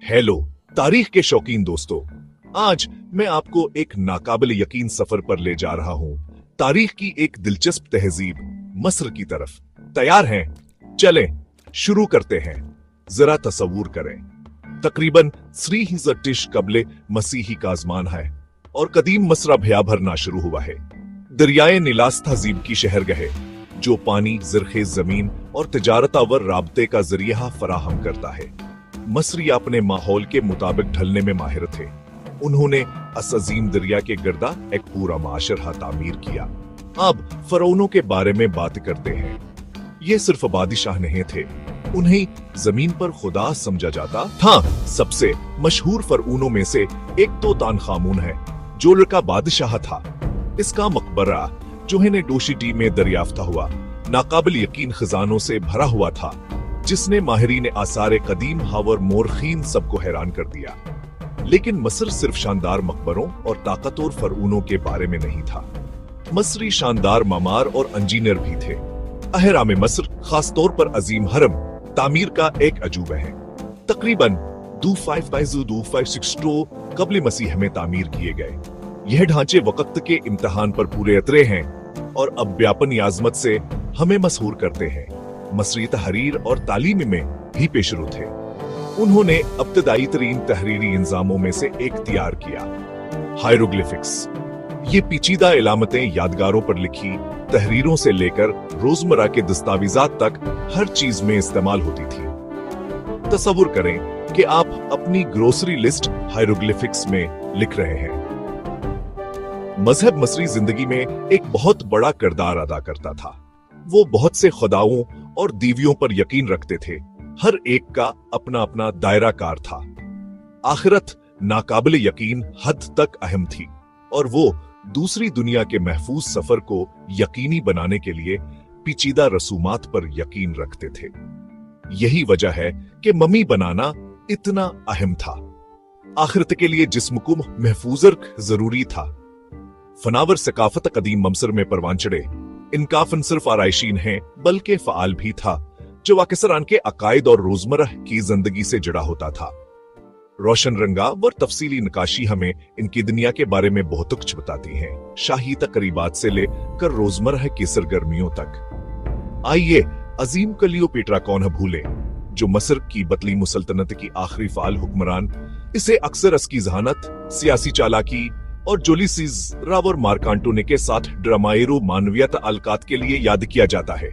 Hello तारीख के शौकीन दोस्तों, आज मैं आपको एक नाकाबिल यकीन सफर पर ले जा रहा हूं। तारीख की एक दिलचस्प तहजीब मस्र की तरफ। तैयार हैं? चलें शुरू करते हैं। जरा तसव्वुर करें, तकरीबन 300 कबले मसीही का आज़मान है और कदीम मस्र अब हया भरना शुरू हुआ है। दरियाए नीलास तहजीब की शहरगह है जो पानी, ज़रख़ेज़ ज़मीन और तिजारतावर राबते का जरिया फराहम करता है। मस्री अपने माहौल के मुताबिक ढलने में माहिर थे। उन्होंने अज़ीम दरिया के गर्दा एक पूरा माशरा तामीर किया। अब फरौनों के बारे में बात करते हैं। ये सिर्फ बादशाह नहीं थे, उन्हें जमीन पर खुदा समझा जाता था। सबसे मशहूर फरौनों में से एक तो तानखामून है जो लड़का बादशाह था। इसका मकबरा जो है डोशिटी में दरियाफ्ता हुआ नाकाबिल यकीन खजानों से भरा हुआ था, जिसने माहिरीन आसारे कदीम हावर मोरखीन सबको हैरान कर दिया। लेकिन मस्र सिर्फ शानदार मकबरों और ताकतवर फरऊनों के बारे में नहीं था। मस्री शानदार मामार और इंजीनियर भी थे। अहराम मस्र, खास तौर पर अजीम हरम, तामीर का एक अजूबा है। तकरीबन 2562 कबल मसीह में तामीर किए गए। यह ढांचे वक्त के इम्तिहान पर पूरे उतरे हैं और अब व्यापन आजमत से हमें मशहूर करते हैं। मसरी तहरीर और तालीम में भी पेशरू थे। उन्होंने इब्तदाई तरीन तहरीरी इंजामों में से एक तैयार किया, हायरोग्लिफिक्स। ये पेचीदा इलामतें यादगारों पर लिखी तहरीरों से लेकर रोजमर्रा के दस्तावेजात तक हर चीज में इस्तेमाल होती थी। तसव्वुर करें कि आप अपनी ग्रोसरी लिस्ट हायरोग्लिफिक्स में लिख रहे हैं। मजहब मसरी जिंदगी में एक बहुत बड़ा किरदार अदा करता था। वो बहुत से खुदाओं और दीवियों पर यकीन रखते थे। हर एक का अपना अपना दायरा कार था। आखिरत नाकाबिल यकीन हद तक अहम थी और वो दूसरी दुनिया के महफूज सफर को यकीनी बनाने के लिए पेचीदा रसूमात पर यकीन रखते थे। यही वजह है कि मम्मी बनाना इतना अहम था। आखिरत के लिए जिस्म को महफूज जरूरी था। फनावर सकाफत कदीम ममसर में परवान चढ़े। इनका फन सिर्फ आराइशीन है बल्कि फ़आल भी था जो वाकिसरान के अकायद और रोजमर्रा की जिंदगी से जुड़ा होता था। रोशन रंगा व तफसीली नकाशी हमें इनकी दुनिया के बारे में बहुत कुछ बताती हैं, शाही तकरीबात से लेकर रोजमर्रा की सरगर्मियों तक। आइए अजीम क्लियोपेट्रा कौन है भूले, जो मस्र की बतली मुसल्तनत की आखिरी फ़आल हुक्मरान। इसे अक्सर इसकी जहानत, सियासी चालाकी और जुलियस रावर मार्क एंटोनी के साथ ड्रामाएरो मानवियत अलकात के लिए याद किया जाता है।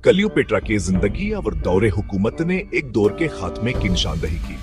क्लियोपेट्रा की जिंदगी और दौरे हुकूमत ने एक दौर के खात्मे की निशानदही की।